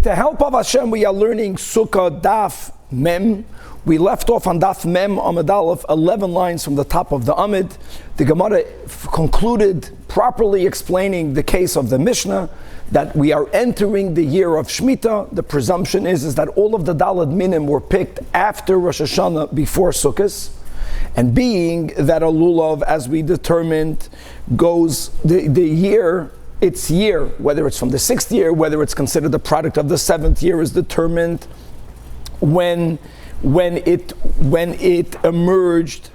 the help of Hashem, we are learning Sukah Daf Mem. We left off on Daf Mem Amud Aleph, 11 lines from the top of the Amud. The Gemara concluded properly explaining the case of the Mishnah, that we are entering the year of Shemitah. The presumption is that all of the Daled Minim were picked after Rosh Hashanah, before Sukkot. And being that a lulav, as we determined, goes the year, its year, whether it's from the 6th year, whether it's considered the product of the 7th year, is determined when it emerged.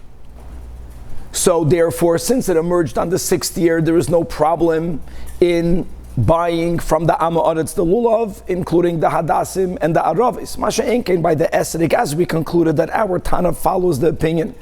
So therefore, since it emerged on the 6th year, there is no problem in buying from the Amoritz the lulav, including the Hadassim and the Aravis. Masha Enkein by the Esrig, as we concluded that our Tanach follows the opinion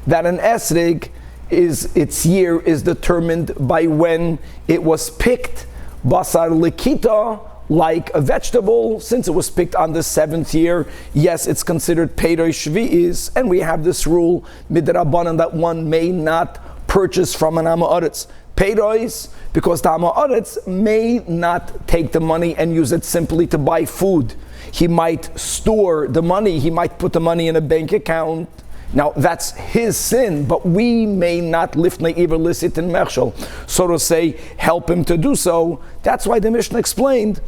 that an Esrig its year is determined by when it was picked, basar likita, like a vegetable. Since it was picked on the 7th year, yes, it's considered peiroi shvi'is, and we have this rule midrabanan that one may not purchase from an Amoritz peiros, because the Amoritz may not take the money and use it simply to buy food. He might store the money, he might put the money in a bank account. Now that's his sin, but we may not lift neiver lisit in mershal, so to say, help him to do so. That's why the Mishnah explained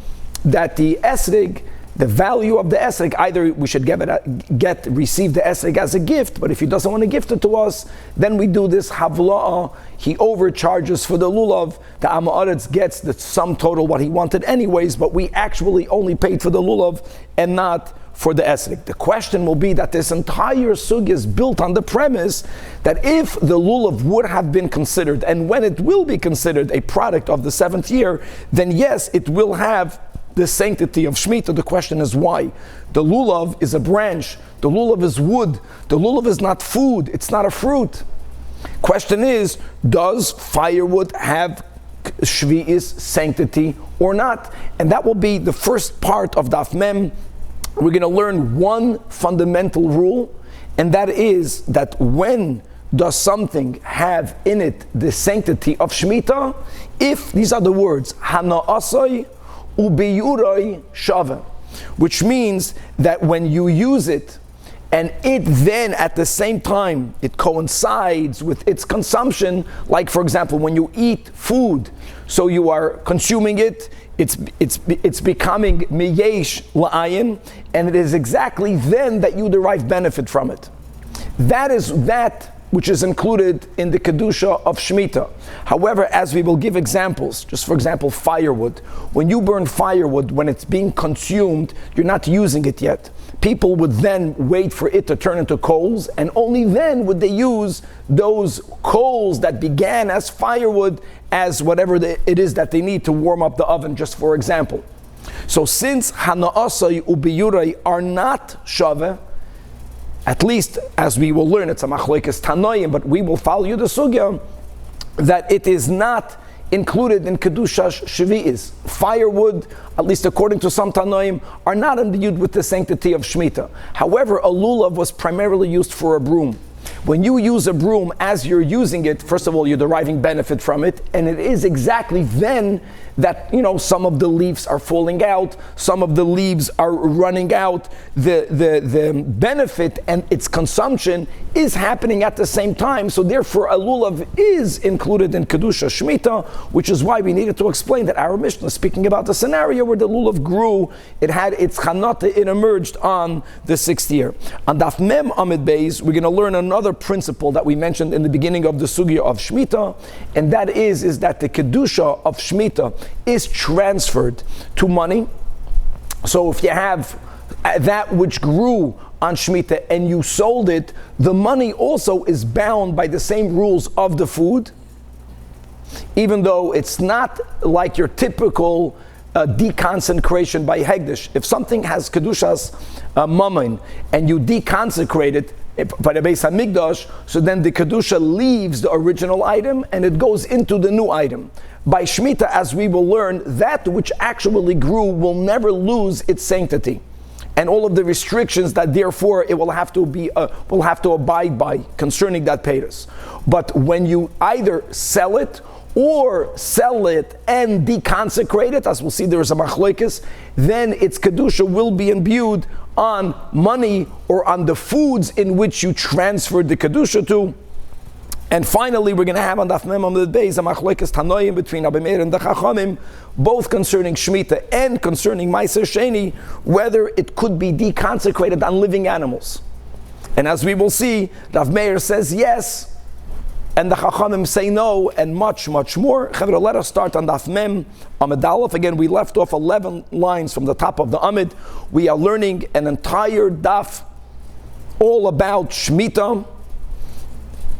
that the esrig, the value of the esrig, either we should receive the esrig as a gift, but if he doesn't want to gift it to us, then we do this havla'ah. He overcharges for the lulav. The Amoritz gets the sum total what he wanted anyways, but we actually only paid for the lulav and not for the esrig. The question will be that this entire sugya is built on the premise that if the lulav would have been considered, and when it will be considered a product of the 7th year, then yes, it will have the sanctity of Shemitah. The question is why? The lulav is a branch. The lulav is wood. The lulav is not food. It's not a fruit. Question is, does firewood have Shvi'is sanctity or not? And that will be the first part of Daf Mem. We're going to learn one fundamental rule, and that is that when does something have in it the sanctity of Shemitah? If, these are the words, hana'asai ubiyuroi shava, which means that when you use it, and it then at the same time, it coincides with its consumption, like for example, when you eat food, so you are consuming it, it's becoming miyesh la'ayin, and it is exactly then that you derive benefit from it. That is that which is included in the Kedusha of Shemitah. However, as we will give examples, just for example, firewood. When you burn firewood, when it's being consumed, you're not using it yet. People would then wait for it to turn into coals, and only then would they use those coals that began as firewood as whatever it is that they need to warm up the oven, just for example. So since hana'asai ubiyurei are not shaveh, at least as we will learn, it's a machlokes tanoim, but we will follow you the sugya that it is not included in kedusha shvi'is. Firewood, at least according to some tanoim, are not imbued with the sanctity of Shemitah. However, a lulav was primarily used for a broom. When you use a broom, as you're using it, first of all, you're deriving benefit from it, and it is exactly then that, some of the leaves are falling out, some of the leaves are running out. The benefit and its consumption is happening at the same time, so therefore a lulav is included in Kedusha Shemitah, which is why we needed to explain that our Mishnah is speaking about the scenario where the lulav grew, it had its chanata, it emerged on the 6th year. On Daf Mem Amid Beis, we're going to learn another principle that we mentioned in the beginning of the sugya of Shemitah, and that is that the Kedusha of Shemitah is transferred to money. So if you have that which grew on Shemitah and you sold it, the money also is bound by the same rules of the food, even though it's not like your typical deconsecration by Hegdish. If something has Kedushas Mammon and you deconsecrate it by the Beis HaMikdash, so then the Kedusha leaves the original item and it goes into the new item. By Shemitah, as we will learn, that which actually grew will never lose its sanctity, and all of the restrictions that therefore it will have to abide by concerning that peiros. But when you either sell it or sell it and deconsecrate it, as we'll see there is a machlokes, then its kedusha will be imbued on money or on the foods in which you transferred the kedusha to. And finally, we're going to have on Daf Mem Amud Beis a machlokes tanoim between Rabbi Meir and the Chachamim, both concerning Shemitah and concerning Ma'aser Sheni, whether it could be deconsecrated on living animals. And as we will see, Rav Meir says yes, and the Chachamim say no, and much, much more. Chavra, let us start on Daf Mem Amud Aleph. Again, we left off 11 lines from the top of the Amud. We are learning an entire Daf all about Shemitah.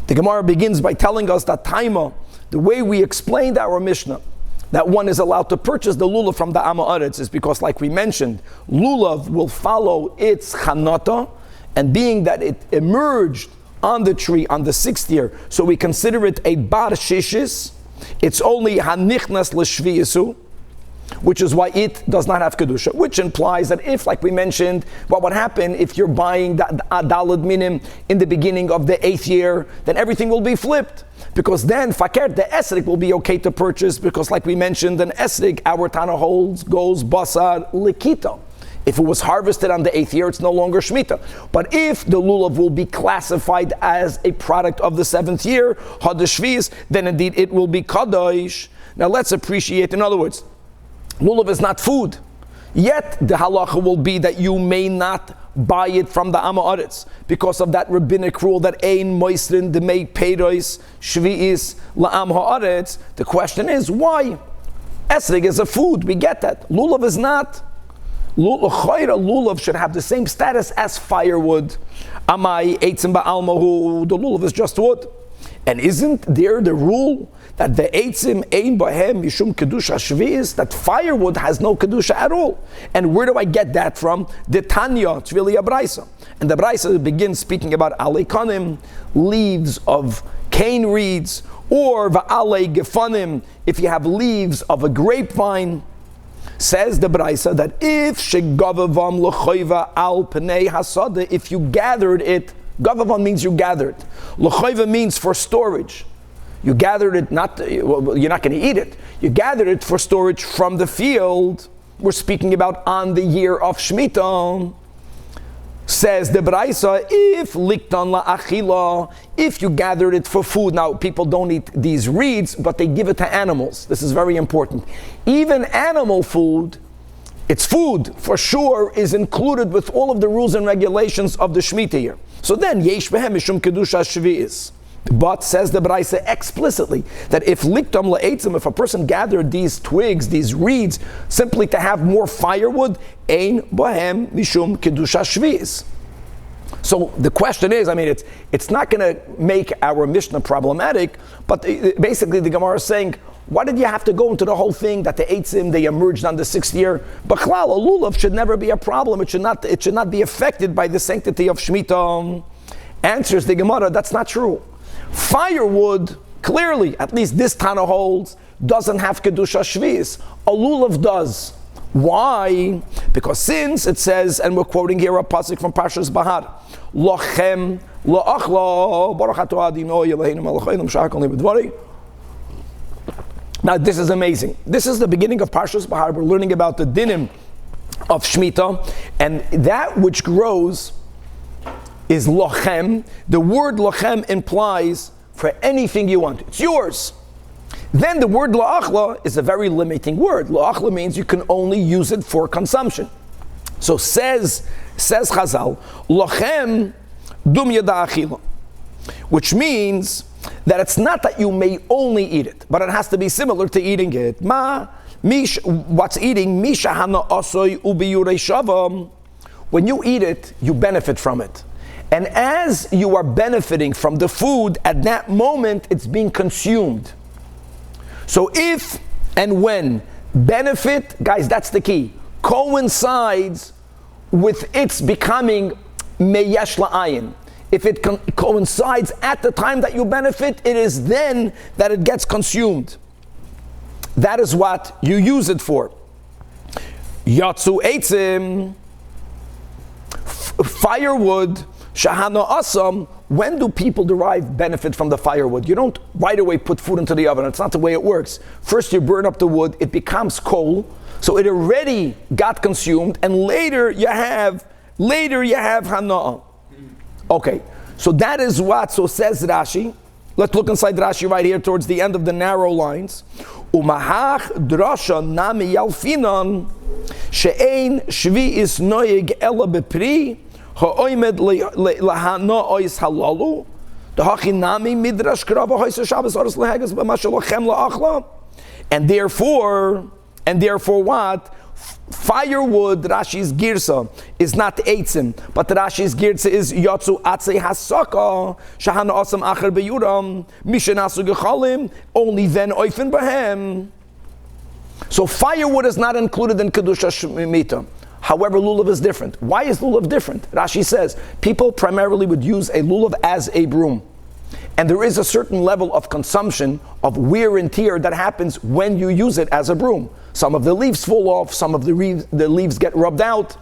The Gemara begins by telling us that Taima, the way we explained our Mishnah, that one is allowed to purchase the lulav from the Am Ha'aretz is because, like we mentioned, lulav will follow its chanata, and being that it emerged on the tree on the 6th year, so we consider it a bar shishis, it's only hanichnas l'shviyasu, which is why it does not have kedusha, which implies that if, like we mentioned, what would happen if you're buying that dalad minim in the beginning of the 8th year, then everything will be flipped, because then fakir, the esrik, will be okay to purchase, because like we mentioned, an esrik, our Tana holds, goes basar likito. If it was harvested on the 8th year, it's no longer Shemitah. But if the lulav will be classified as a product of the 7th year, hadashvis, then indeed it will be kadosh. Now let's appreciate, in other words, lulav is not food. Yet the halacha will be that you may not buy it from the Am Ha'aretz because of that rabbinic rule that ein moisrin demei peiros shvi'is la'am ha'aretz. The question is, why? Esrig is a food, we get that. Lulav is not. Lulav should have the same status as firewood. Amai eitzim ba'almahu, the lulav is just wood. And isn't there the rule that the eitzim ein bahem mishum kedusha shvi'is, that firewood has no kedusha at all? And where do I get that from? The Tanya, it's really a braisa. And the braisa begins speaking about aleikanim, leaves of cane reeds, or va'alei gefanim, if you have leaves of a grapevine. Says the Braisa that if shegavavam l'choiva al pnei hasada, if you gathered it, gavavam means you gathered. L'choiva means for storage. You gathered it, you're not going to eat it. You gathered it for storage from the field. We're speaking about on the year of Shemitah. Says the Braisa, if liktan la'achila, if you gathered it for food. Now, people don't eat these reeds, but they give it to animals. This is very important. Even animal food, its food, for sure, is included with all of the rules and regulations of the Shemitah year. So then, yesh behem mishum kedusha shvi'is. But says the Braisa explicitly that if liktam la'etzim, if a person gathered these twigs, these reeds, simply to have more firewood, ein bohem mishum kedusha shvi'is. So the question is, it's not going to make our Mishnah problematic, but basically the Gemara is saying, why did you have to go into the whole thing that the eitzim, they emerged on the 6th year? B'chlal, a lulav should never be a problem. It should not be affected by the sanctity of Shemitah. Answers the Gemara, that's not true. Firewood, clearly, at least this Tana holds, doesn't have kedusha shvi'is. A lulav does. Why? Because since it says, and we're quoting here a pasuk from Parshas Bahar, Lochem la'achla baruch atah Adino Eloheinu melech haolam sha'akol nibudvari. Now this is amazing. This is the beginning of Parshas Bahar. We're learning about the dinim of Shemitah, and that which grows is lochem. The word lochem implies for anything you want. It's yours. Then the word la'achla is a very limiting word. La'achla means you can only use it for consumption. So says Chazal, lochem dum yada achila, which means that it's not that you may only eat it, but it has to be similar to eating it. What's eating? Misha hana asoy ubiyurei shavam. When you eat it, you benefit from it. And as you are benefiting from the food, at that moment, it's being consumed. So if and when benefit, guys, that's the key, coincides with its becoming meyesh la'ayin. If it coincides at the time that you benefit, it is then that it gets consumed. That is what you use it for. Yatsu eitzim, firewood, shahana asam when do people derive benefit from the firewood? You don't right away put food into the oven. It's not the way it works. First you burn up the wood, it becomes coal, so it already got consumed, and later you have hana'ah. Okay, so that is what, so says Rashi. Let's look inside Rashi right here towards the end of the narrow lines. Umahach drasha nami yalfinan she'ein shvi'is noyeg ela bepri ha'oimed lahano'ois halalu dehachi nami midrash krava hoisa shabbos oros lehegas b'mashalochem la'achla. And therefore what? Firewood, Rashi's girsa, is not eitzim, but Rashi's girsa is yotzu atzei hasaka shahana osam acher beyuram mishenasu gechalim, only then oifen bahem. So firewood is not included in kedusha shmita. However, lulav is different. Why is lulav different? Rashi says people primarily would use a lulav as a broom. And there is a certain level of consumption of wear and tear that happens when you use it as a broom. Some of the leaves fall off, some of the leaves get rubbed out,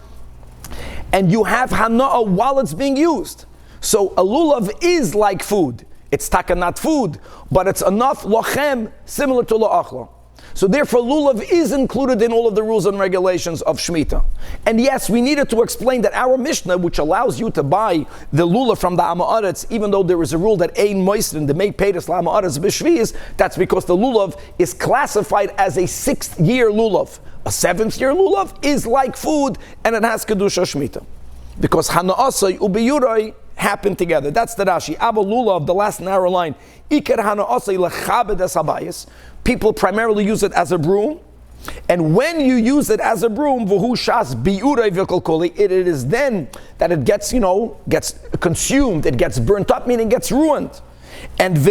and you have hana'ah while it's being used. So a lulav is like food. It's taka not food, but it's enough lochem, similar to la'achla. So therefore lulav is included in all of the rules and regulations of Shemitah. And yes, we needed to explain that our Mishnah, which allows you to buy the lulav from the Amaretz, even though there is a rule that ein moisten, the made peiris la Amaretz b'shvi'is, that's because the lulav is classified as a 6th year lulav. A 7th year lulav is like food, and it has kedusha Shemitah. Because hana'asai ubiyurai happen together. That's the Rashi. Abba lulav, the last narrow line, iker hana'asai lechabed es habayis. People primarily use it as a broom, and when you use it as a broom, it is then that it gets consumed, it gets burnt up, meaning gets ruined. And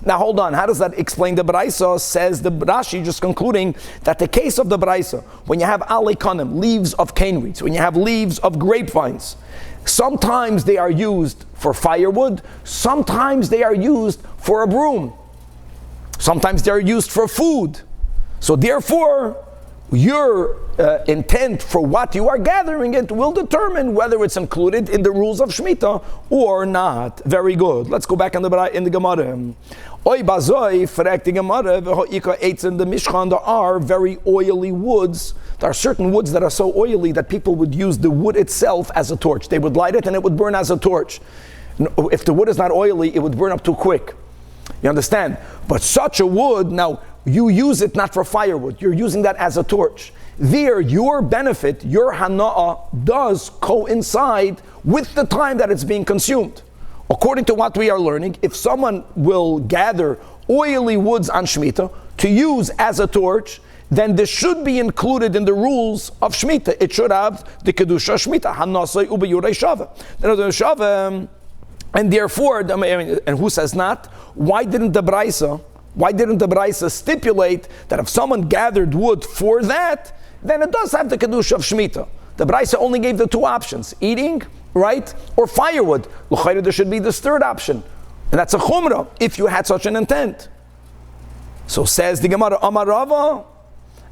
now hold on, how does that explain the Baraisa? Says the Rashi, just concluding that the case of the Baraisa, when you have aleikonim, leaves of cane reeds, when you have leaves of grapevines, sometimes they are used for firewood, sometimes they are used for a broom, sometimes they are used for food. So therefore, your intent for what you are gathering it will determine whether it's included in the rules of Shemitah or not. Very good. Let's go back in the Gemara. Oy bazoi, fragt the Gemara, v'ho'ika eitz in the Mishkan, there are very oily woods. There are certain woods that are so oily that people would use the wood itself as a torch. They would light it and it would burn as a torch. If the wood is not oily, it would burn up too quick. You understand? But such a wood, now you use it not for firewood, you're using that as a torch. There, your benefit, your hana'ah, does coincide with the time that it's being consumed. According to what we are learning, if someone will gather oily woods on Shemitah to use as a torch, then this should be included in the rules of Shemitah. It should have the Kedusha Shemitah, Hanasai Ubiyurei Shava. And therefore, and who says not? Why didn't the Braisa stipulate that if someone gathered wood for that, then it does have the Kedusha of Shemitah? The Braisa only gave the two options, eating, right, or firewood. L'chayra, there should be this third option. And that's a chumrah, if you had such an intent. So says the Gemara, Amar Rava,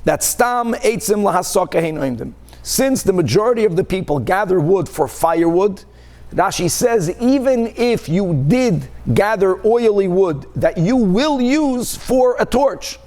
that stam eitzim lahasaka hein oimdim. Since the majority of the people gather wood for firewood, Rashi says, even if you did gather oily wood that you will use for a torch,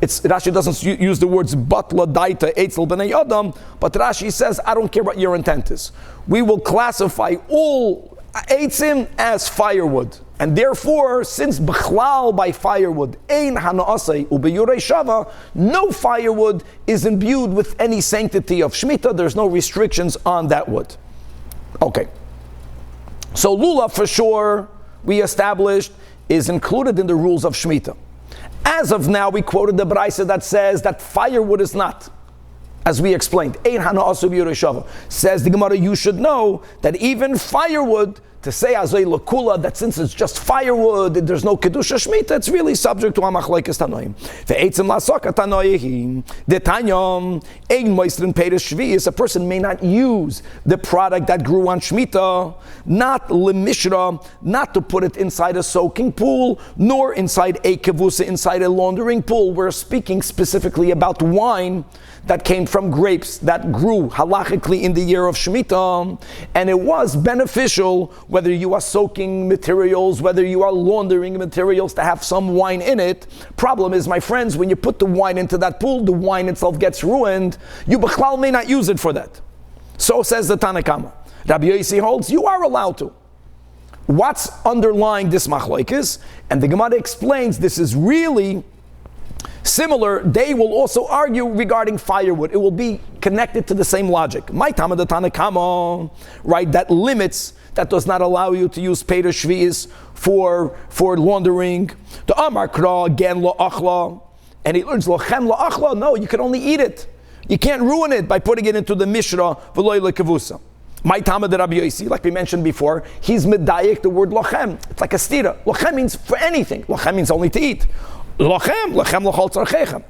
Rashi doesn't use the words batla daita eitzel b'nei adam, but Rashi says, I don't care what your intent is. We will classify all eitzim as firewood. And therefore, since b'chlal by firewood, ein hana'asei ubiyurei shava, no firewood is imbued with any sanctity of Shemitah. There's no restrictions on that wood. Okay. So lulav, for sure, we established, is included in the rules of Shemitah. As of now, we quoted the Braisa that says that firewood is not. As we explained, Ein Hana'asu B'Yurei Shava. Says the Gemara, you should know that even firewood, to say azay lakula, that since it's just firewood, there's no kedusha shmita, it's really subject to amachlekes tanoim. Ve'etzim lasaka tanoim the tanyom ein moistrin peiros shvius. A person may not use the product that grew on shmita, not lemishra, not to put it inside a soaking pool, nor inside a kevusa, inside a laundering pool. We're speaking specifically about wine that came from grapes that grew halachically in the year of Shemitah, and it was beneficial, whether you are soaking materials, whether you are laundering materials, to have some wine in it. Problem is, my friends, when you put the wine into that pool, the wine itself gets ruined. You b'chlal may not use it for that. So says the Tanach. Rabbi Yossi holds you are allowed to. What's underlying this machlokes? And the Gemara explains this is really similar. They will also argue regarding firewood. It will be connected to the same logic. My Tama the Tanakama, right, that limits, that does not allow you to use Peter Shvi'is for laundering. The Amar Kra, again, Lo Achla, and he learns Lochem Lo Achla. No, you can only eat it. You can't ruin it by putting it into the Mishra, V'loy Lekevusa. My Tama the Rabbi Yossi, like we mentioned before, he's medayik the word Lochem. It's like a stira. Lochem means for anything. Lochem means only to eat. Lochem l'chol tzarchechem.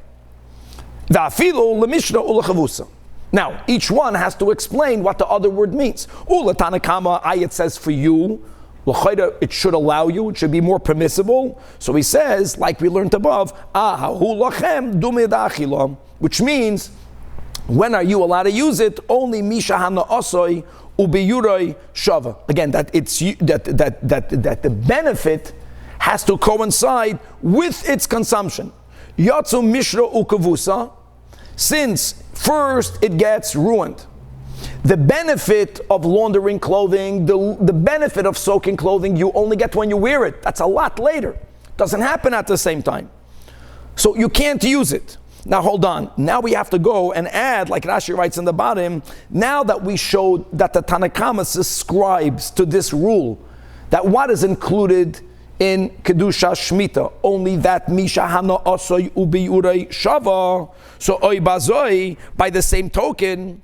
Va'afilu l'mishna u'lechavusa. Now, each one has to explain what the other word means. U'letanakama, it says for you, l'chayda, it should allow you, it should be more permissible. So he says, like we learned above, hu lochem dumid achila, which means, when are you allowed to use it? Only misha hana osoy ubiyuroi shava. Again, that the benefit has to coincide with its consumption. Yatsu mishra ukavusa, since first it gets ruined. The benefit of laundering clothing, the benefit of soaking clothing, you only get when you wear it. That's a lot later. Doesn't happen at the same time. So you can't use it. Now hold on. Now we have to go and add, like Rashi writes in the bottom, now that we showed that the Tanakama subscribes to this rule, that what is included in Kedusha Shmita, only that Misha Hana Osoy Ubi Urei Shava, so Oy Bazoi, by the same token,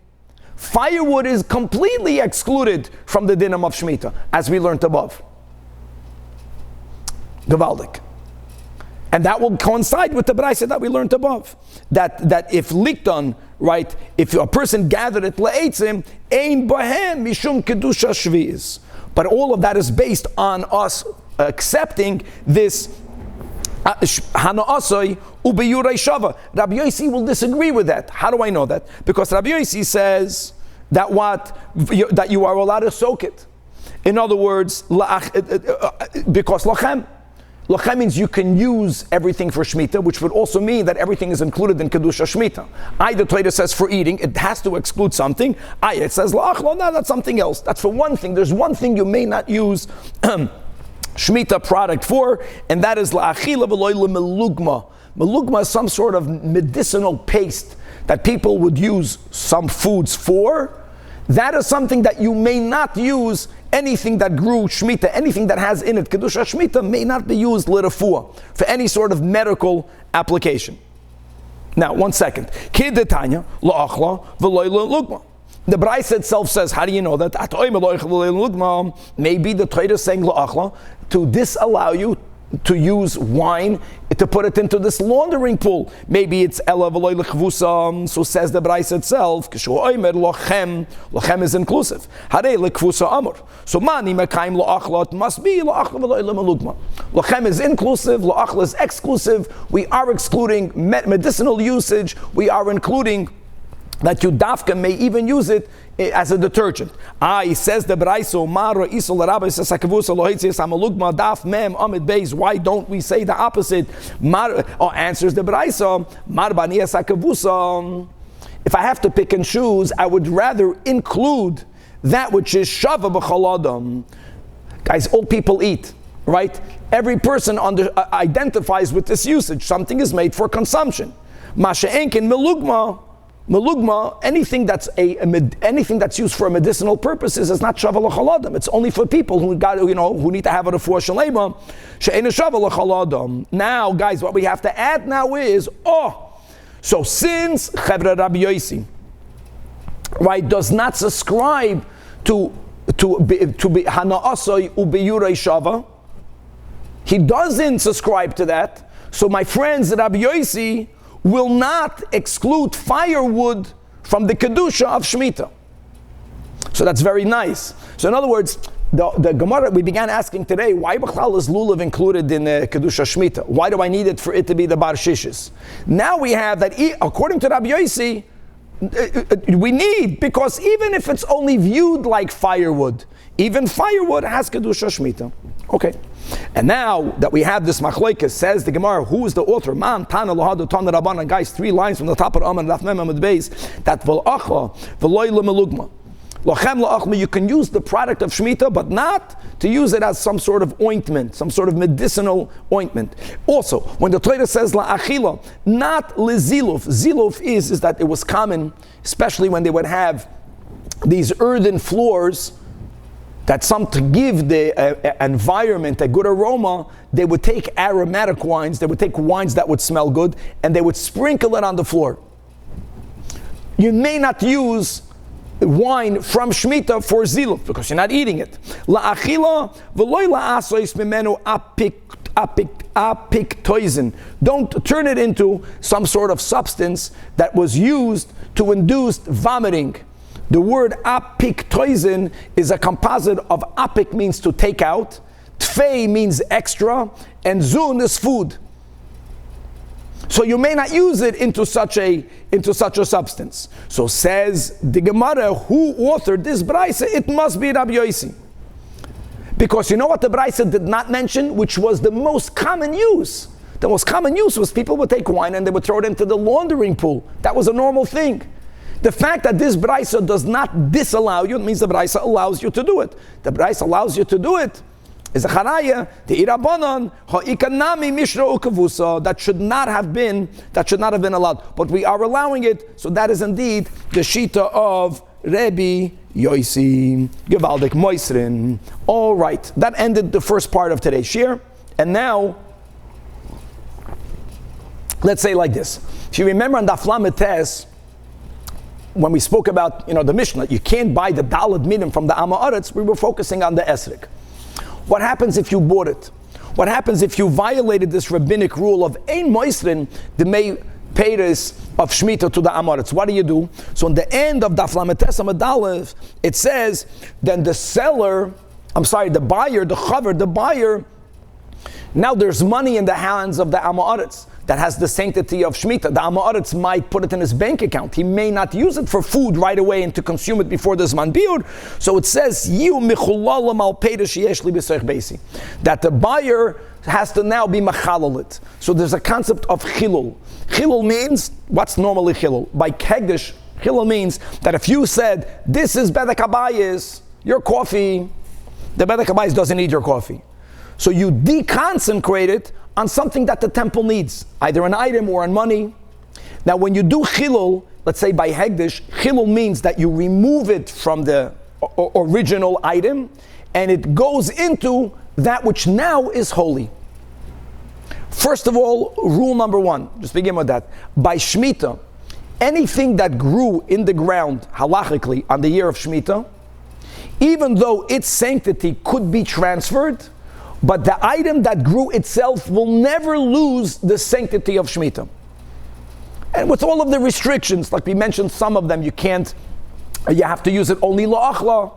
firewood is completely excluded from the dinam of Shmita, as we learned above. Gavaldik. And that will coincide with the Braisa that we learned above. That if Likton, right, if a person gathered at Le'etzim, Ein Bahem Mishum Kedusha Shvi'is. But all of that is based on us accepting this Hana Asoi Ubiyurei Shava. Rabbi Yossi will disagree with that. How do I know that? Because Rabbi Yossi says that that you are allowed to soak it. In other words, because Lachem. Lachem means you can use everything for Shemitah, which would also mean that everything is included in Kedusha Shemitah. The Torah says for eating, it has to exclude something. It says La'achlo, no, that's something else. That's for one thing. There's one thing you may not use Shemitah product for, and that is La'achila v'loy l'melugma. Melugma is some sort of medicinal paste that people would use some foods for. That is something that you may not use. Anything that grew Shemitah, anything that has in it Kedusha Shemitah may not be used l'refuah, for any sort of medical application. Now, one second. Kidetanya la'achla v'loy l'lugma. The Braisa itself says, how do you know that? Maybe the Torah is saying la'achla to disallow you to use wine, to put it into this laundering pool. Maybe it's ela v'loy l'chvusa, so says the Braisa itself, lochem is inclusive. Harei l'chvusa amor. So mani mekayim la'achla, must be la'achla v'loy l'melugma. Lochem is inclusive, la'achla is exclusive. We are excluding medicinal usage. We are including that you dafka may even use it as a detergent. He says the Braiso, Mara Isol Rabbi says Sakavusa Lohitzias Amalugma Daf Mem Amid Beis. Why don't we say the opposite? Answers the Braiso, Marbania Sakavusa. If I have to pick and choose, I would rather include that which is Shava B'chaladam. Guys, all people eat, right? Every person identifies with this usage. Something is made for consumption. Masha Enkin Melugma. Melugma, anything that's used for medicinal purposes is not shava l'chaladam. It's only for people who need to have it for shalema. She'ena shava l'chaladam. Now, guys, what we have to add now is so since Chevra Rabbi Yossi, right, does not subscribe to to be Hana'asai ubiyurei shava. He doesn't subscribe to that. So my friends, Rabbi Yossi will not exclude firewood from the Kedusha of Shemitah. So that's very nice. So in other words, the Gemara, we began asking today, why B'chlal is lulav included in the Kedusha Shemitah? Why do I need it for it to be the Bar Shishis? Now we have that, according to Rabbi Yossi, we need, because even if it's only viewed like firewood, even firewood has Kedusha Shemitah. Okay. And now that we have this machlokes, says the Gemara, who is the author? Man, Tana, Lohadu, Tana, Rabbanan, guys, 3 lines from the top of Aman, Daf Mem, Amud Beis, that V'l'achla, V'loy L'melugma. Lochem L'achma, you can use the product of Shemitah, but not to use it as some sort of ointment, some sort of medicinal ointment. Also, when the Torah says La'achila, not L'ziluf. Ziluf is that it was common, especially when they would have these earthen floors, that to give the environment a good aroma, they would take aromatic wines, they would take wines that would smell good, and they would sprinkle it on the floor. You may not use wine from Shemitah for ziluf, because you're not eating it. La'achila v'loy la'asois mimenu apiktoisin. Don't turn it into some sort of substance that was used to induce vomiting. The word apiktoisin is a composite of apik means to take out, tfei means extra, and zun is food. So you may not use it into such a substance. So says the Gemara, who authored this Braisa? It must be Rabbi Yossi. Because you know what the Braisa did not mention, which was the most common use. The most common use was people would take wine and they would throw it into the laundering pool. That was a normal thing. The fact that this Braisa does not disallow you, it means the Braisa allows you to do it. The Braisa allows you to do it. Is a charaya, the irabanan, ha'ikanami mishra ukavusa, that should not have been allowed. But we are allowing it, so that is indeed the shita of Rabbi Yossi. Gevaldik Moisrin. All right, that ended the first part of today's shiur. And now, let's say like this. If you remember on Daf Lamed Tes, when we spoke about the Mishnah, you can't buy the Daled Minim from the Am Ha'aretz, we were focusing on the Esrik. What happens if you bought it? What happens if you violated this rabbinic rule of Ein Moisrin, the Mei Peres of Shemitah to the Am Ha'aretz? What do? So in the end of Daf Lamed Tes Amud Aleph, it says, then the buyer, the buyer, now there's money in the hands of the Am Ha'aretz that has the sanctity of Shemitah. The Am Ha'aretz might put it in his bank account. He may not use it for food right away and to consume it before the Zman Biur. So it says, that the buyer has to now be machalalit. So there's a concept of chilul. Chilul means, what's normally chilul? By kegdish, chilul means that if you said, this is Bedek Habayis, your coffee, the Bedek Habayis doesn't need your coffee. So you deconsecrate it on something that the temple needs, either an item or on money. Now when you do chilul, let's say by hegdish, chilul means that you remove it from the original item and it goes into that which now is holy. First of all, rule number 1, just begin with that. By Shemitah, anything that grew in the ground halachically on the year of Shemitah, even though its sanctity could be transferred, but the item that grew itself will never lose the sanctity of Shemitah. And with all of the restrictions, like we mentioned some of them, you have to use it only la'achla.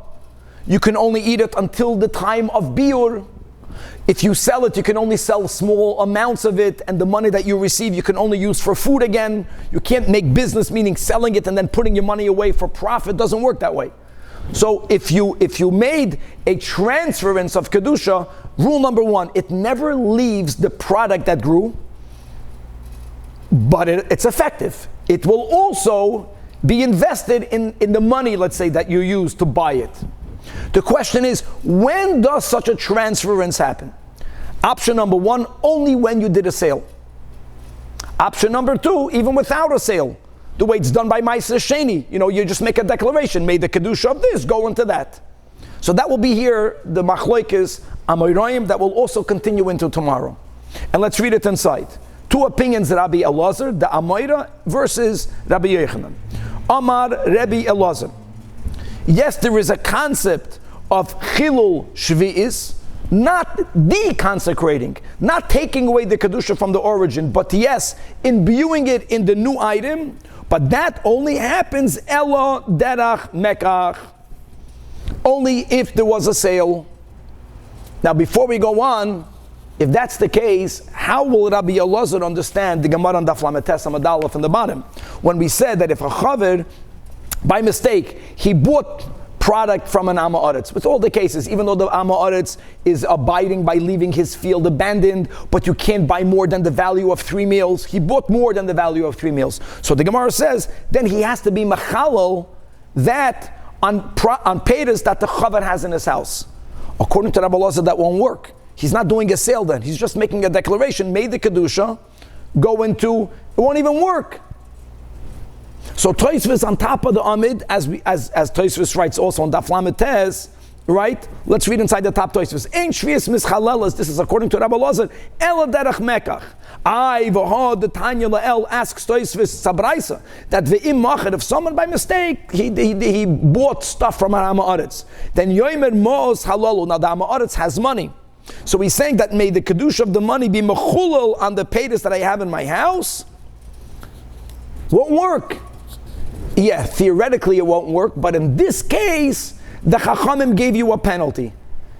You can only eat it until the time of biur. If you sell it, you can only sell small amounts of it, and the money that you receive you can only use for food again. You can't make business, meaning selling it and then putting your money away for profit. It doesn't work that way. So if you made a transference of Kedusha, rule number 1, it never leaves the product that grew, but it's effective. It will also be invested in the money, let's say, that you use to buy it. The question is, when does such a transference happen? Option number 1, only when you did a sale. Option number 2, even without a sale. The way it's done by Ma'aser Sheni. You just make a declaration, made the Kedusha of this, go into that. So that will be here, the Machlokes Amoraim, that will also continue into tomorrow. And let's read it inside. 2 opinions, Rabbi Elazar, the Amoira versus Rabbi Yochanan. Amar Rabbi Elazar. Yes, there is a concept of chilul shvi'is, not deconsecrating, not taking away the kedusha from the origin, but yes, imbuing it in the new item. But that only happens elo derach mekach, only if there was a sale. Now, before we go on, if that's the case, how will Rabbi Elazar understand the Gemara on Daf Lamed Tes Amud Aleph in the bottom, when we said that if a chaver, by mistake, he bought product from an Amma Aretz, with all the cases, even though the Amma Aretz is abiding by leaving his field abandoned, but you can't buy more than the value of 3 meals. He bought more than the value of 3 meals. So the Gemara says, then he has to be machalal that on payers that the chaver has in his house. According to Rabbi Elazar, that won't work. He's not doing a sale then. He's just making a declaration, made the kedusha, go into, it won't even work. So Tosfos on top of the Amid, as Tosfos writes also on Daf Lamed Tes, right? Let's read inside the top Tosfos. Ein shvius mischalelas, this is according to Rabbi Elazar, ela derech mekach. The Tanya La'el asks Tosfos Sabraisa that ve'im mached, if someone by mistake he bought stuff from an Amma Aretz, then yoimer mo'os halalu. Now the Amma Aretz has money, so he's saying that may the kedusha of the money be mechulal on the payers that I have in my house. Won't work. Yeah, theoretically it won't work, but in this case, the Chachamim gave you a penalty.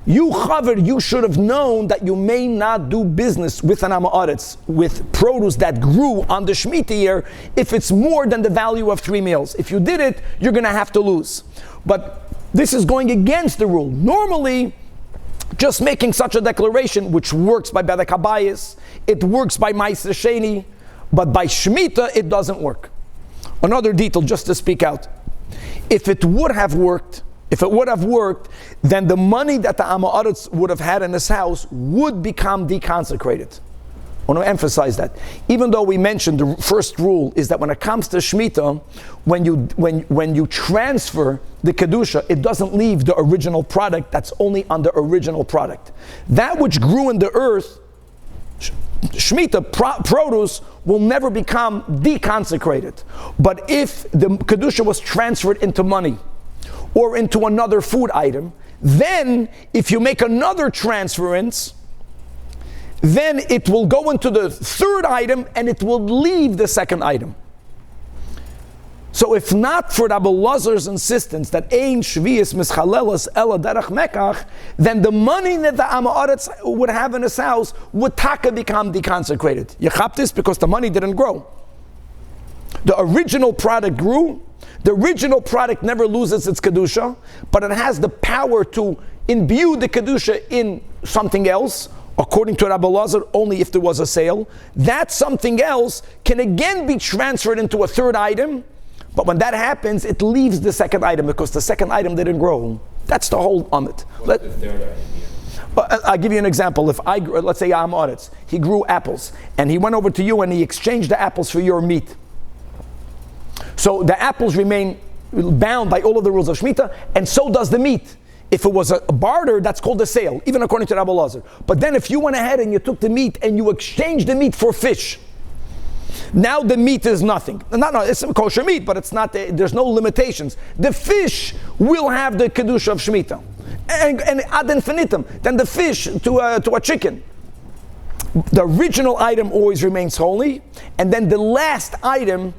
You chaver, you should have known that you may not do business with an Amma Aretz, with produce that grew on the Shemitah year, if it's more than the value of 3 meals. If you did it, you're going to have to lose. But this is going against the rule. Normally, just making such a declaration, which works by Bedek Habayis, it works by Ma'aser Sheni, but by Shemitah, it doesn't work. Another detail, just to speak out. If it would have worked, then the money that the Amma Aretz would have had in his house would become deconsecrated. I want to emphasize that. Even though we mentioned the first rule is that when it comes to Shemitah, when you transfer the Kedusha, it doesn't leave the original product, that's only on the original product. That which grew in the earth, Shemitah produce will never become deconsecrated. But if the Kedusha was transferred into money or into another food item, then if you make another transference, then it will go into the third item and it will leave the second item. So if not for Rabbi Elazar's insistence that ein shvius mischalelas ela derech mekach, then the money that the Amma Aretz would have in his house would taka become deconsecrated. You chap this because the money didn't grow. The original product grew. The original product never loses its kedusha, but it has the power to imbue the kedusha in something else. According to Rabbi Elazar, only if there was a sale. That something else can again be transferred into a third item. But when that happens, it leaves the second item because the second item didn't grow. That's the whole Amit. What's the third item? I'll give you an example. If let's say Am Aretz, he grew apples, and he went over to you and he exchanged the apples for your meat. So the apples remain bound by all of the rules of Shemitah, and so does the meat. If it was a barter, that's called a sale, even according to Rabbi Elazar. But then if you went ahead and you took the meat and you exchanged the meat for fish, now the meat is nothing. It's kosher meat, but it's not. There's no limitations. The fish will have the kedusha of Shemitah, and ad infinitum. Then the fish to a chicken. The original item always remains holy, and then the last item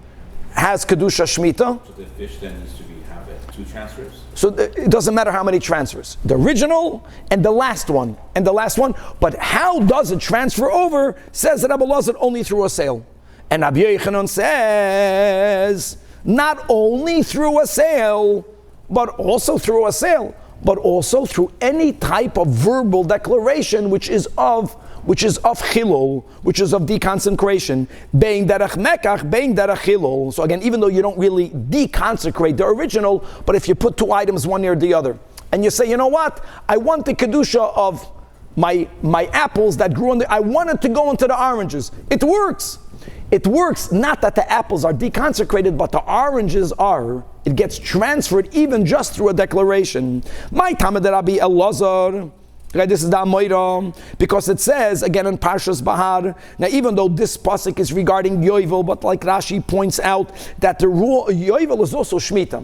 has kedusha Shemitah. So the fish then needs to have 2 transfers. So it doesn't matter how many transfers. The original and the last one, But how does it transfer over? Says Rabbi Elazar only through a sale. And Rabbi Yochanan says, not only through a sale, but also through any type of verbal declaration which is of chilul, which is of deconsecration. Bein derech mekach, bein derech chilul. So again, even though you don't really deconsecrate the original, but if you put 2 items one near the other, and you say, you know what, I want the kedusha of my apples that grew I want it to go into the oranges. It works. It works not that the apples are deconsecrated, but the oranges are. It gets transferred even just through a declaration. My Talmud Rabbi Elazar. Okay, this is the Amoira, because it says again in Parshas Bahar. Now, even though this pasuk is regarding Yovel, but like Rashi points out that the rule Yovel is also Shemitah.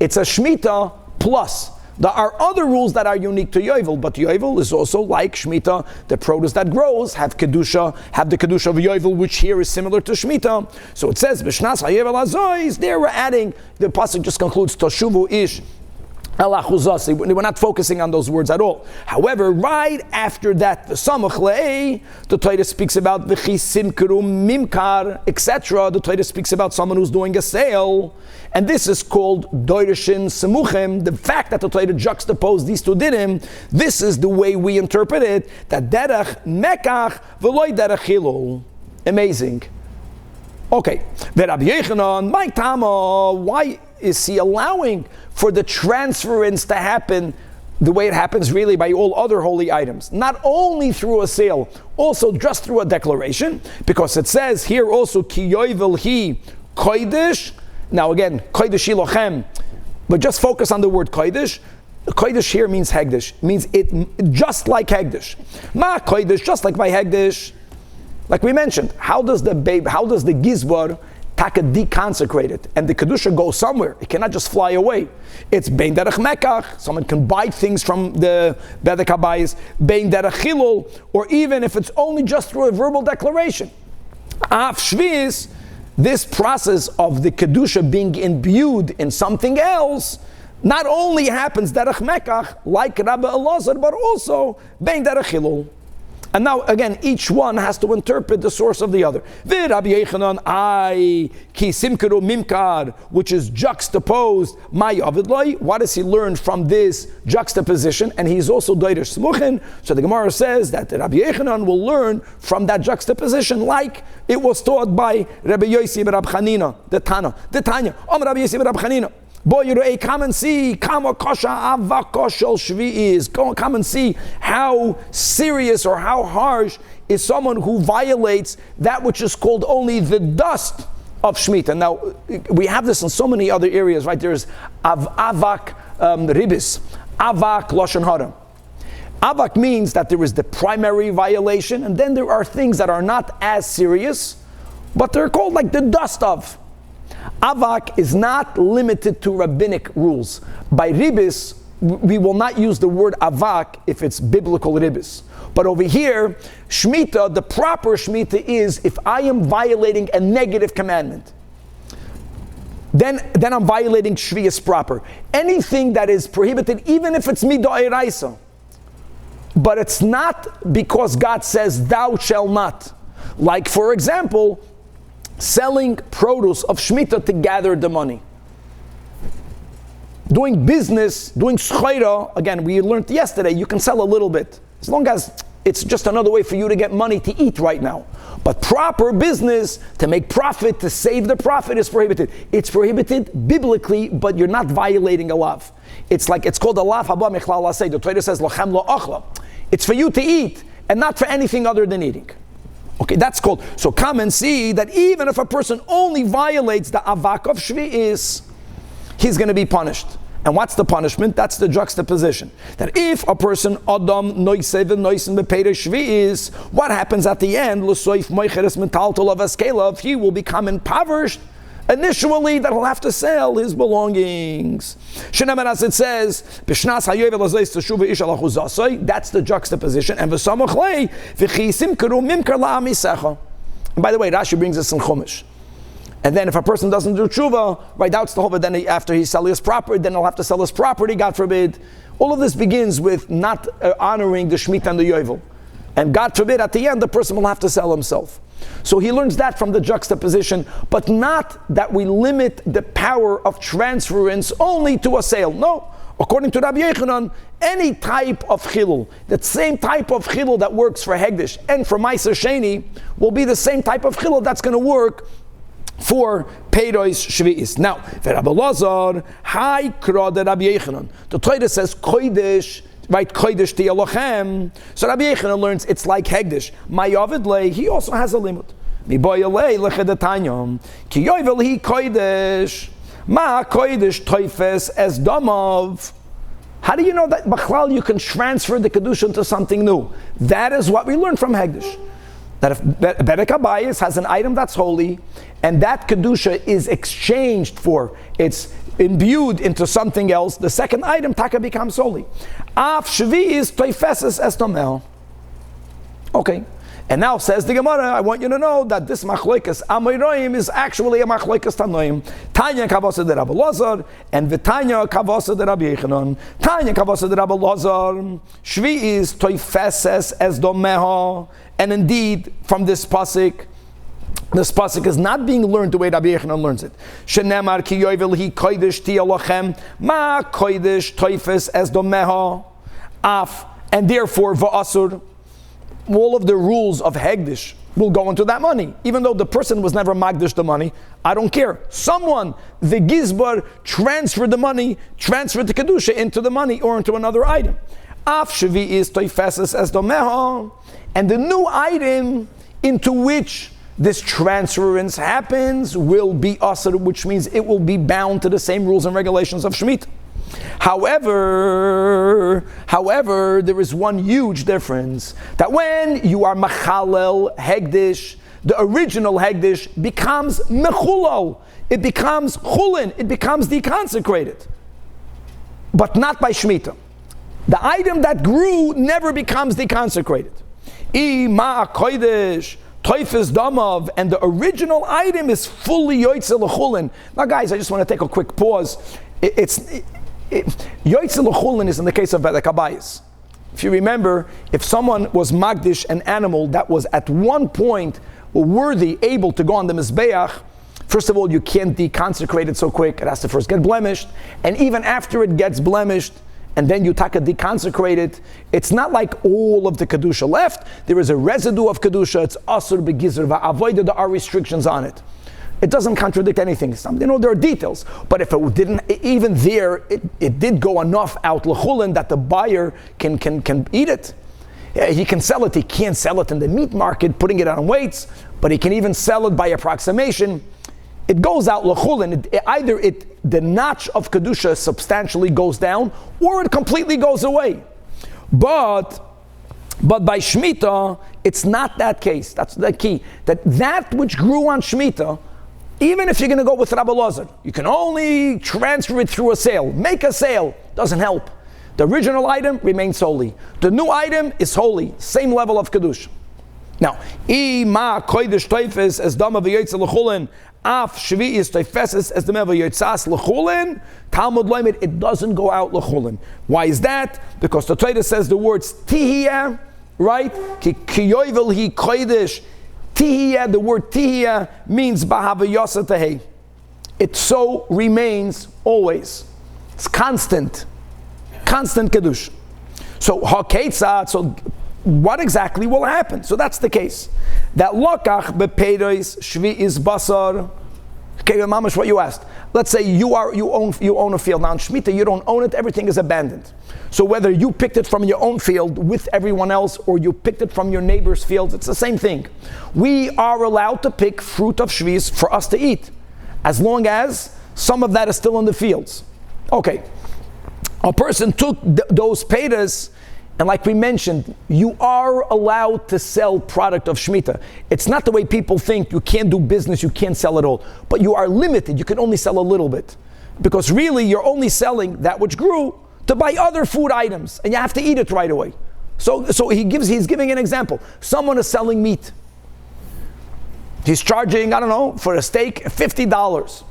It's a Shemitah plus. There are other rules that are unique to Yovel, but Yovel is also like Shemitah. The produce that grows have the Kedusha of Yovel, which here is similar to Shemitah. So it says, B'shnas haYovel hazois, there we're adding, the pasuk just concludes, Toshuvu ish. We're not focusing on those words at all. However, right after that, the Torah speaks about the chisimkeru mimkar, etc. The Torah speaks about someone who's doing a sale, and this is called doirishin semuchim. The fact that the Torah juxtaposed these two dinim, this is the way we interpret it. That derech mekach v'loy derech chilul. Amazing. Okay, Rabbi Yochanan, my Tama, why is he allowing for the transference to happen the way it happens really by all other holy items? Not only through a sale, also just through a declaration, because it says here also, Ki yovel hi kodesh. Now again, kodesh ilochem, but just focus on the word kodesh. Kodesh here means hegdish, means it just like hegdish. Ma kodesh, just like by hegdish. Like we mentioned, how does the gizbar taka deconsecrate it, and the kedusha goes somewhere? It cannot just fly away. It's bein derech mekach. Someone can buy things from the bedek habayis, bein derech chilul, or even if it's only just through a verbal declaration. Af shvius, this process of the kedusha being imbued in something else not only happens derech mekach like Rabbi Elazar, but also bein derech chilul. And now, again, each one has to interpret the source of the other. Rabbi Yochanan, ki simkeru mimkar, which is juxtaposed, my avidloi. What does he learn from this juxtaposition? And he's also doirish smuchin. So the Gemara says that Rabbi Yochanan will learn from that juxtaposition, like it was taught by Rabbi Yossi ben Rabbi Chanina, the Tanya. Rabbi Yossi ben Rabbi Chanina. Boy, come and see, come and see how serious or how harsh is someone who violates that which is called only the dust of Shemitah. Now, we have this in so many other areas, right? There's avak ribis, avak lashon hara. Avak means that there is the primary violation, and then there are things that are not as serious, but they're called like the dust of. Avak is not limited to rabbinic rules. By ribis, we will not use the word avak if it's biblical ribis. But over here, Shemitah, the proper Shemitah is if I am violating a negative commandment. Then I'm violating Shvius proper. Anything that is prohibited, even if it's mid'oraisa, but it's not because God says thou shall not. Like, for example, selling produce of Shemitah to gather the money. Doing business, doing schayra, again, we learned yesterday, you can sell a little bit, as long as it's just another way for you to get money to eat right now. But proper business, to make profit, to save the profit, is prohibited. It's prohibited biblically, but you're not violating a lav. It's called a lav haba mechlal asay. The Torah says, lochem lo achla. It's for you to eat, and not for anything other than eating. Okay, that's called. So come and see that even if a person only violates the avak of shvi'is, he's going to be punished. And what's the punishment? That's the juxtaposition. That if a person adam noisev noisen bepeder shvi'is, what happens at the end? L'soif moicheres metaltol of askelav, he will become impoverished. Initially, that he'll have to sell his belongings. Shenemer, as it says, b'shnas hayovel azois teshuva ish ala chuzasoi. That's the juxtaposition. And v'samach lei v'chisim keru mimkar la'amisecha. And by the way, Rashi brings this in Chumash. And then if a person doesn't do tshuva, right, doubts the whole, then after he sells his property, then he'll have to sell his property, God forbid. All of this begins with not honoring the Shemitah and the Yovel. And God forbid, at the end, the person will have to sell himself. So he learns that from the juxtaposition, but not that we limit the power of transference only to a sale. No. According to Rabbi Yochanan, any type of chilul, that same type of chilul that works for Hegdish and for Meiser Sheni, will be the same type of chilul that's going to work for Peiros Shvi'is. Now, for Rabbi Elazar, Hai Kra de Rabbi Yochanan. The Torah says Kodesh, right? Kodesh ti Elochem. So Rabbi Yochanan learns it's like Hegdish. My Yavid lei, he also has a limit. Mi boy lei lechedatanyam. Ki yovel he Kodesh. Ma Kodesh toifes as damav. How do you know that Bachlal you can transfer the Kedusha into something new? That is what we learned from Hegdish. That if Bedek HaBayis has an item that's holy, and that Kedusha is exchanged for, it's imbued into something else, the second item taka becomes holy. Af shvi'is toifeses es tomel. Okay. And now says the Gemara, I want you to know that this machloikas amoyroim is actually a machloikas tanoim. Tanya kavasa de Rabbi Lazar and Vitanya kavasa de Rabbi Yechanan. Tanya kavasa de Rabbi Lazar. Shvi'is toifeses es domeha. And indeed, from this pasuk is not being learned the way Rabbi Yechanan learns it. Shenemar ki yovel hi kodesh ti alochem ma kodesh toifes es domeha af, and therefore va'asur. All of the rules of Hegdish will go into that money. Even though the person was never Magdish the money, I don't care. Someone, the Gizbar, transferred the money, transferred the Kedusha into the money or into another item. Af Shavi is Toifeses as Domeha. And the new item into which this transference happens will be Asr, which means it will be bound to the same rules and regulations of Shemitah. However, there is one huge difference, that when you are machalel hegdish, the original hegdish becomes mechulal, it becomes chulin, it becomes deconsecrated, but not by Shemitah. The item that grew never becomes deconsecrated. Ma kodesh toifes damav, and the original item is fully yoitzel chulin. Now, guys, I just want to take a quick pause. Yoitzel chulin is in the case of Bedek Habayis. If you remember, if someone was magdish an animal that was at one point worthy, able to go on the Mizbeach, first of all, you can't deconsecrate it so quick. It has to first get blemished. And even after it gets blemished, and then you taka deconsecrate it, it's not like all of the Kedusha left. There is a residue of Kedusha. It's asur begizr va'avoida. There are restrictions on it. It doesn't contradict anything. There are details. But if it didn't, even there, it did go enough out l'chulin that the buyer can eat it. He can sell it. He can't sell it in the meat market, putting it on weights, but he can even sell it by approximation. It goes out l'chulin. Either the notch of kedusha substantially goes down, or it completely goes away. But by Shemitah, it's not that case. That's the key. That which grew on Shemitah, even if you're going to go with Rabbi Lazar, you can only transfer it through a sale. Make a sale. Doesn't help. The original item remains holy. The new item is holy. Same level of Kedusha. Now, ma kodesh toifes as dama v'yoytza l'chulin, af shvi'is toifeses as dama v'yoytzas l'chulin, Talmud loimed, it doesn't go out l'chulin. Why is that? Because the Torah says the words tihiyah, right? Ki yovel hi kodesh. Tihiyah, the word tihiyah means b'havayasa tehei. It so remains always. It's constant kedusha. So ha'ketzat, so what exactly will happen? So that's the case. That lokach bepeiros shvi'is basar. Okay, mamash, what you asked. Let's say you own a field. Now in Shemitah, you don't own it, everything is abandoned. So whether you picked it from your own field with everyone else or you picked it from your neighbor's fields, it's the same thing. We are allowed to pick fruit of shvi'is for us to eat, as long as some of that is still in the fields. Okay, a person took those peiros, and like we mentioned, you are allowed to sell product of Shemitah. It's not the way people think you can't do business, you can't sell it all. But you are limited, you can only sell a little bit. Because really, you're only selling that which grew to buy other food items, and you have to eat it right away. So he's giving an example. Someone is selling meat. He's charging, for a steak, $50.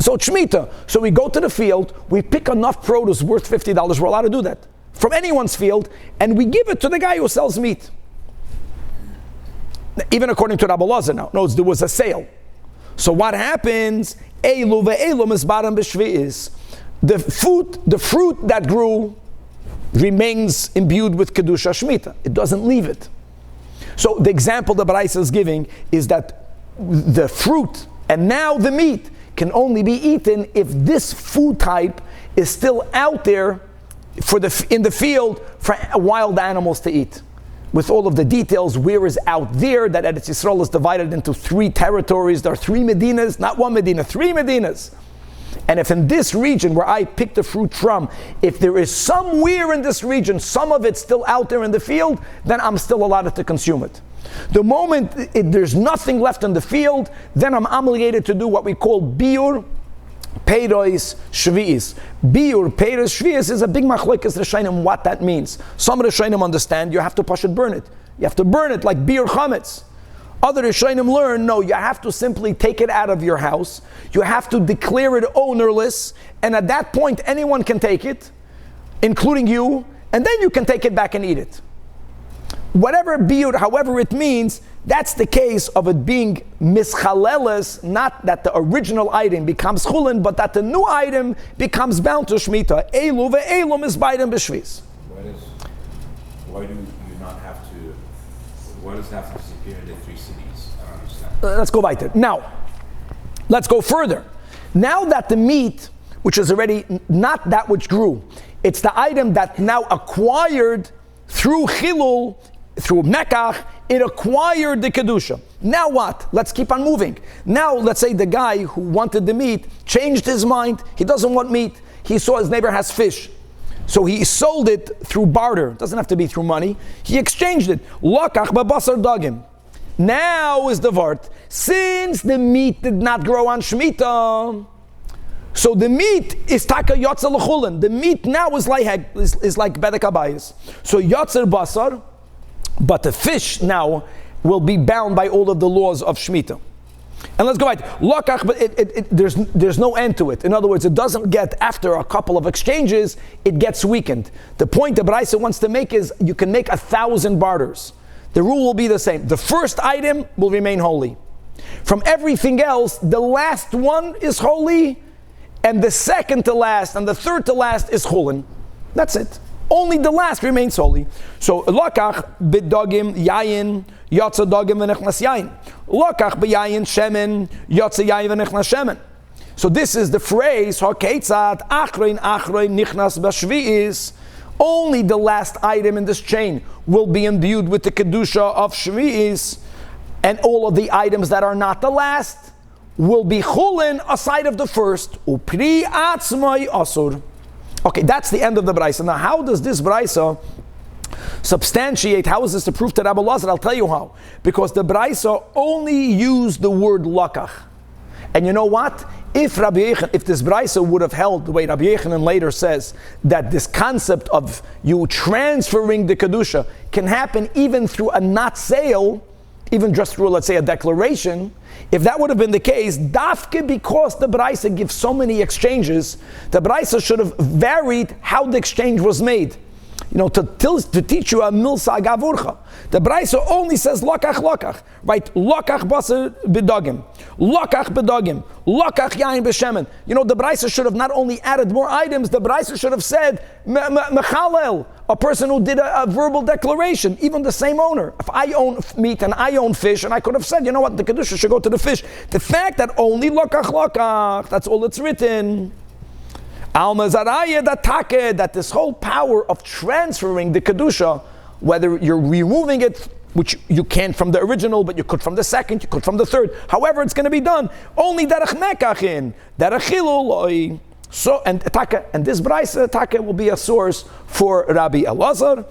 So it's Shemitah. So we go to the field, we pick enough produce worth $50, we're allowed to do that, from anyone's field, and we give it to the guy who sells meat. Even according to Rabbi Lazar now, notice there was a sale. So what happens? Eilu ve'eilu misbaram b'shvi'is. The fruit that grew remains imbued with Kedusha Shemitah. It doesn't leave it. So the example that Baraisa is giving is that the fruit and now the meat can only be eaten if this food type is still out there in the field for wild animals to eat. With all of the details, where is out there, that Eretz Yisrael is divided into 3 territories. There are 3 Medinas, not 1 Medina, 3 Medinas. And if in this region where I picked the fruit from, if there is somewhere in this region, some of it's still out there in the field, then I'm still allowed to consume it. The moment there's nothing left in the field, then I'm obligated to do what we call biur. Peiros Shvi'is. Biur Peiros Shvi'is is a big machlokes Rishonim what that means. Some Rishonim understand you have to push it, burn it. You have to burn it like biur chametz. Other Rishonim learn, no, you have to simply take it out of your house. You have to declare it ownerless, and at that point anyone can take it, including you, and then you can take it back and eat it. Whatever biur, however it means, that's the case of it being mischaleles, not that the original item becomes chulin, but that the new item becomes bound to Shemitah. Elu ve'elu misbayden b'shvis. Why do you not have to? Why does it have to disappear in the 3 cities? I don't understand. Let's go weiter. Now, let's go further. Now that the meat, which is already not that which grew, it's the item that now acquired through chilul, through mekach, it acquired the kedusha. Now what? Let's keep on moving. Now let's say the guy who wanted the meat changed his mind. He doesn't want meat. He saw his neighbor has fish. So he sold it through barter. It doesn't have to be through money. He exchanged it. Lokach babasar dagim. Now is the vart. Since the meat did not grow on Shemitah, so the meat is taka yotzer l'chulin. The meat now is like bedek abayis. So yotzer basar, but the fish now will be bound by all of the laws of Shemitah. And let's go right. Lokach, but there's no end to it. In other words, it doesn't get, after a couple of exchanges, it gets weakened. The point the Braisa wants to make is you can make 1,000 barters. The rule will be the same. The first item will remain holy. From everything else, the last one is holy, and the second to last and the third to last is chulin. That's it. Only the last remains holy. So lokach b'dagim yayin yotza dagim v'nechnas yayin. Lokach b'yayin shemen yotza yayin v'nechnas shemen. So this is the phrase hakeitzat achrein nichnas b'shvi'is. Only the last item in this chain will be imbued with the kedusha of shvi'is, and all of the items that are not the last will be chulin aside of the first. Upri atzmai asur. Okay, that's the end of the Braisa. Now, how does this Braisa substantiate? How is this the proof to Rabbi Elazar? I'll tell you how. Because the Braisa only used the word lakach. And you know what? If this Braisa would have held the way Rabbi Yechanan later says, that this concept of you transferring the Kedusha can happen even through a not sale, even just through, let's say, a declaration. If that would have been the case, dafke because the Braisa gives so many exchanges, the Braisa should have varied how the exchange was made. You know, to teach you a milsa gavurcha. The Braisa only says lokach, right? Lokach basar b'dagim, lokach b'dagim, lokach yain b'shemen. You know, the Braisa should have not only added more items, the Braisa should have said mechalel, a person who did a verbal declaration, even the same owner. If I own meat and I own fish, and I could have said, you know what, the kedusha should go to the fish. The fact that only lokach, that's all it's written. That this whole power of transferring the kedusha, whether you're removing it, which you can't from the original, but you could from the second, you could from the third, however it's going to be done, only derech mekachin, derech chilul. So and this Braisa will be a source for Rabbi Elazar.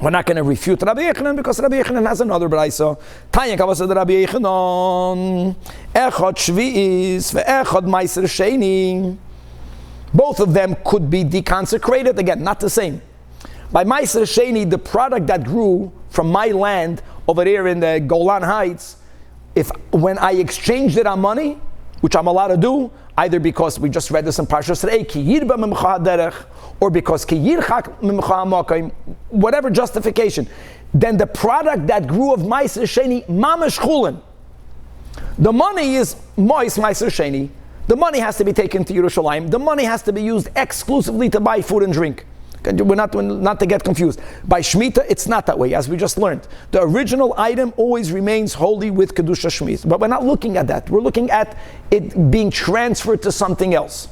We're not going to refute Rabbi Yechanan because Rabbi Yechanan has another Braisa. Tanya kavasad Rabbi Yechanan echad shvi'is ve'echad meiser sheni. Both of them could be deconsecrated. Again, not the same. By Meiser Sheni, the product that grew from my land over there in the Golan Heights, when I exchanged it on money, which I'm allowed to do, either because we just read this in Parshas today, ki yirba mimcha derech, or because ki yirchak mimcha amakayim, whatever justification, then the product that grew of Meiser Sheni, mamash chulin. The money is mois Meiser Sheni. The money has to be taken to Yerushalayim. The money has to be used exclusively to buy food and drink. We're not to get confused. By Shemitah, it's not that way, as we just learned. The original item always remains holy with Kedusha Shemitah. But we're not looking at that. We're looking at it being transferred to something else.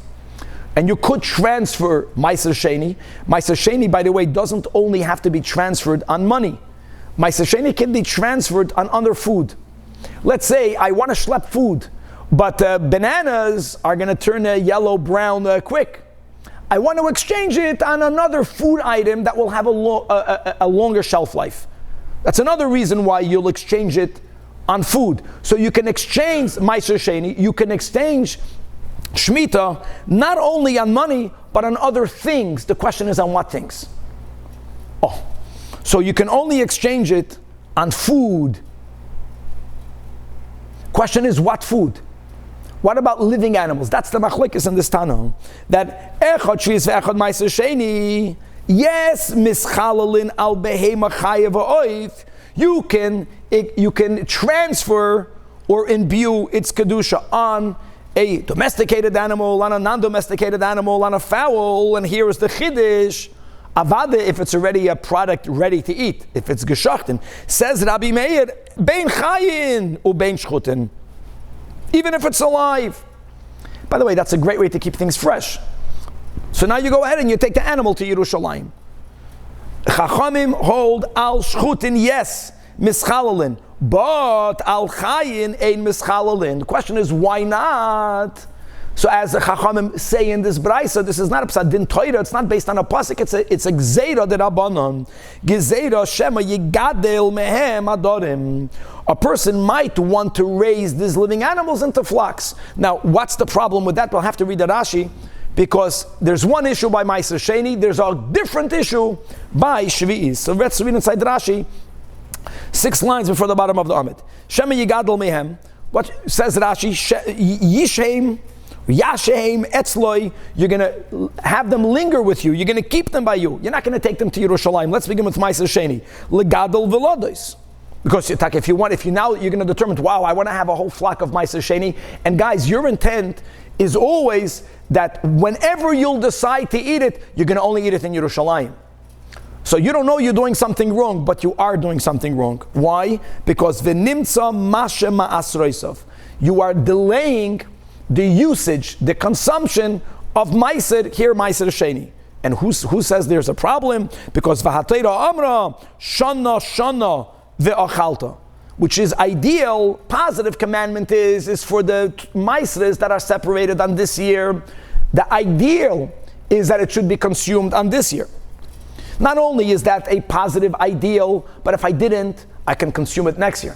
And you could transfer Meiser Sheni. Meiser Sheni, by the way, doesn't only have to be transferred on money. Meiser Sheni can be transferred on other food. Let's say I want to schlep food, but bananas are going to turn yellow-brown quick. I want to exchange it on another food item that will have a longer shelf life. That's another reason why you'll exchange it on food. So you can exchange Meiser Sheni, you can exchange Shemitah, not only on money, but on other things. The question is on what things? So you can only exchange it on food. Question is what food? What about living animals? That's the machlekes in this Tanach. That echad shvius ve'echad ma'aser sheni. Yes, mischalalin al behema chayev ha'oif. You can transfer or imbue its kedusha on a domesticated animal, on a non-domesticated animal, on a fowl. And here is the chiddush. Avada, if it's already a product ready to eat, if it's geshachten, says Rabbi Meir, bein chayin u bein shchutin, even if it's alive. By the way, that's a great way to keep things fresh. So now you go ahead and you take the animal to Yerushalayim. Chachamim hold al shchutin, yes, mischalalin, but al chayin ein mischalalin. The question is, why not? So as the Chachamim say in this Braisa, this is not a Psad Din Torah, it's not based on a pasuk, it's a Gzeira de Rabbanon. Gzeira Shema Yigadel Mehem Adorim. A person might want to raise these living animals into flocks. Now, what's the problem with that? We'll have to read the Rashi, because there's one issue by Ma'aser Sheni, there's a different issue by Shvi'is. So let's read inside the Rashi, 6 lines before the bottom of the Amid. Shema Yigadel Mehem. What says Rashi? Yishem Yashem etzloi, you're going to have them linger with you. You're going to keep them by you. You're not going to take them to Yerushalayim. Let's begin with Ma'aser Sheni. Legadol v'lodos. Because if you're going to determine, wow, I want to have a whole flock of Ma'aser Sheni. And guys, your intent is always that whenever you'll decide to eat it, you're going to only eat it in Yerushalayim. So you don't know you're doing something wrong, but you are doing something wrong. Why? Because v'nimtza mashe ma'asroisav. You are delaying the usage, the consumption of Ma'aser, here Ma'aser Sheni. And who says there's a problem? Because V'hatayra Amra, Shana Ve'achalta, which is ideal, positive commandment is for the Ma'aseres that are separated on this year. The ideal is that it should be consumed on this year. Not only is that a positive ideal, but if I didn't, I can consume it next year.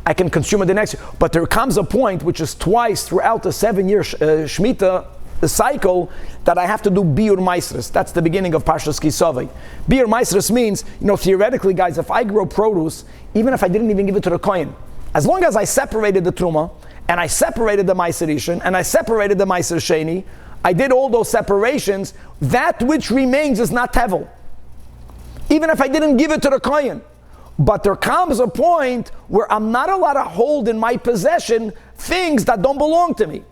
I can consume it the next year. But there comes a point, which is twice throughout the 7-year Shemitah cycle, that I have to do biur maisres. That's the beginning of Parshas Kisavei. Biur maisres means, theoretically, guys, if I grow produce, even if I didn't even give it to the kohen, as long as I separated the truma, and I separated the maiser rishon, and I separated the maiser sheni, I did all those separations, that which remains is not tevel. Even if I didn't give it to the kohen. But there comes a point where I'm not allowed to hold in my possession things that don't belong to me.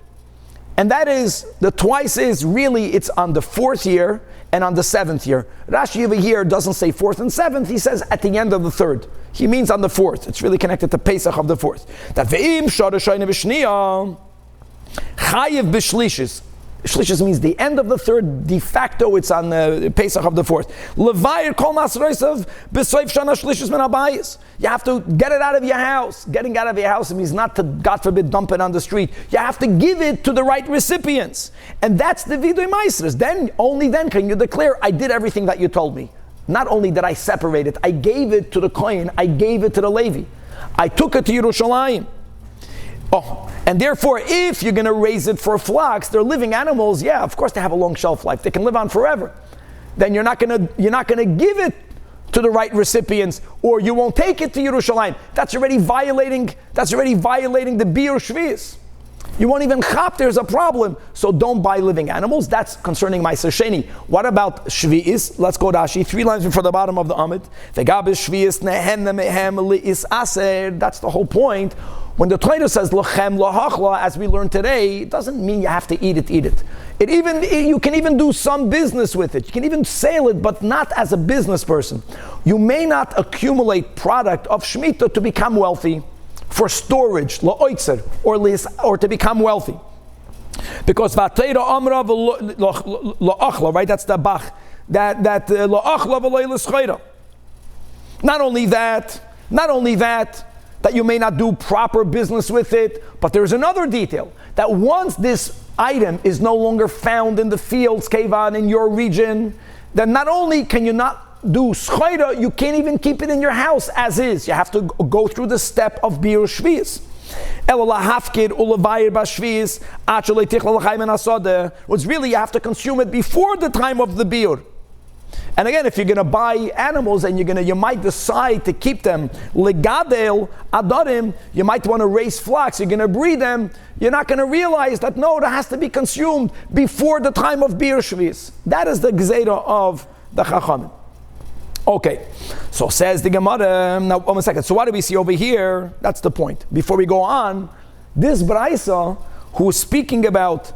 And that is, the twice is really, it's on the 4th year and on the 7th year. Rashi over here doesn't say 4th and 7th, he says at the end of the 3rd. He means on the 4th. It's really connected to Pesach of the 4th. That ve'im shara shayne v'shniya chayiv b'shlishis. Shlishis means the end of the 3rd, de facto it's on the Pesach of the 4th. Levayir kol masroisav b'soif shana shlishis min habayis. You have to get it out of your house. Getting out of your house means not to, God forbid, dump it on the street. You have to give it to the right recipients. And that's the vidui maisres. Then, only then can you declare, I did everything that you told me. Not only did I separate it, I gave it to the Kohen, I gave it to the Levi. I took it to Yerushalayim. And therefore, if you're going to raise it for flocks, they're living animals. Yeah, of course they have a long shelf life. They can live on forever. Then you're not going to give it to the right recipients, or you won't take it to Yerushalayim. That's already violating the biur shvius. You won't even chop. There's a problem. So don't buy living animals. That's concerning Ma'aser Sheni. What about shvius? Let's go Rashi. 3 lines before the bottom of the Amid. That's the whole point. When the Torah says lachem lahachla, as we learned today, it doesn't mean you have to eat it. You can even do some business with it. You can even sell it, but not as a business person. You may not accumulate product of Shemitah to become wealthy for storage, la'oitzer, or to become wealthy. Because v'atayra amra la'achla, right? That's the bach. That la'achla v'lei l'schayra. Not only that you may not do proper business with it, but there's another detail, that once this item is no longer found in the fields, kevan, in your region, then not only can you not do schayra, you can't even keep it in your house as is. You have to go through the step of biur shvius. Was really you have to consume it before the time of the biur. And again, if you're going to buy animals and you might decide to keep them legadel adarim, you might want to raise flocks, you're going to breed them, you're not going to realize that no, it has to be consumed before the time of biur shvis. That is the gzeira of the Chachamim. Okay, so says the Gemara, now 1 second, so what do we see over here? That's the point. Before we go on, this Braisa, who is speaking about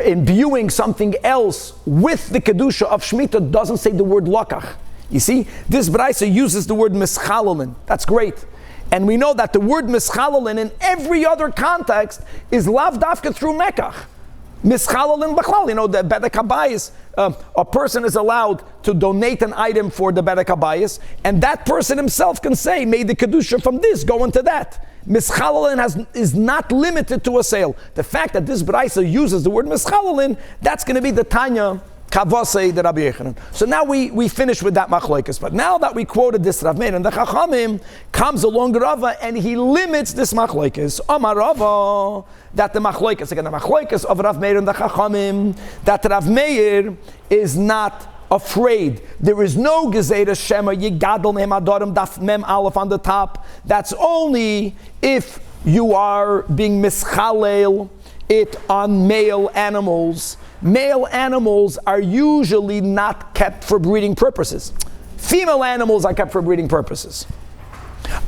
imbuing something else with the Kedusha of Shemitah, doesn't say the word Lakach. You see, this Braisa uses the word Mischalolin. That's great. And we know that the word Mischalolin in every other context is lav dafka through Mekach. Mischalolin b'chlal, you know, the Bedek HaBayis, a person is allowed to donate an item for the Bedek HaBayis, and that person himself can say, may the Kedusha from this go into that. Mischalolin is not limited to a sale. The fact that this Braisa uses the word Mischalolin, that's going to be the Tanya Kavasei the Rabbi Yechanan. So now we finish with that machlokes. But now that we quoted this Rav Meir, and the Chachamim comes along Rava and he limits this machlokes. Amar Rava, that the machlokes, again the machlokes of Rav Meir and the Chachamim, that Rav Meir is not afraid. There is no Gezerah Shema Yigadol Mem Adorim Daf Mem Aleph on the top. That's only if you are being mischalel it on male animals. Male animals are usually not kept for breeding purposes. Female animals are kept for breeding purposes.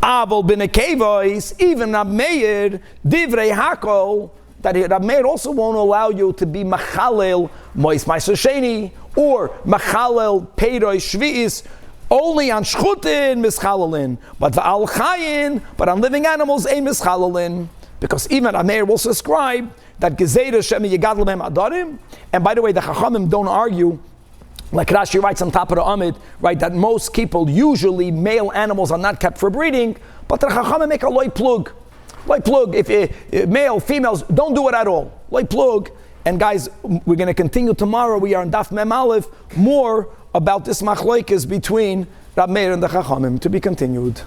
Aval b'nekevois, even Rab Meir, divrei hakol, that Rab Meir also won't allow you to be machalel mois ma'aser sheni or machalel peiroi shvi'is only on shchutin mischalelin, but v'al chayin, but on living animals a mischalelin, because even Rab Meir will subscribe that Gezerah Shem Yigadol Mem Adarim. And by the way, the Chachamim don't argue, like Rashi writes on top of the Amid, right, that most people, usually male animals are not kept for breeding, but the Chachamim make a loy plug. Loy plug, if male, females, don't do it at all. Loy plug. And guys, we're going to continue tomorrow. We are in Daf Mem Aleph, more about this machlokes between Rab Meir and the Chachamim, to be continued.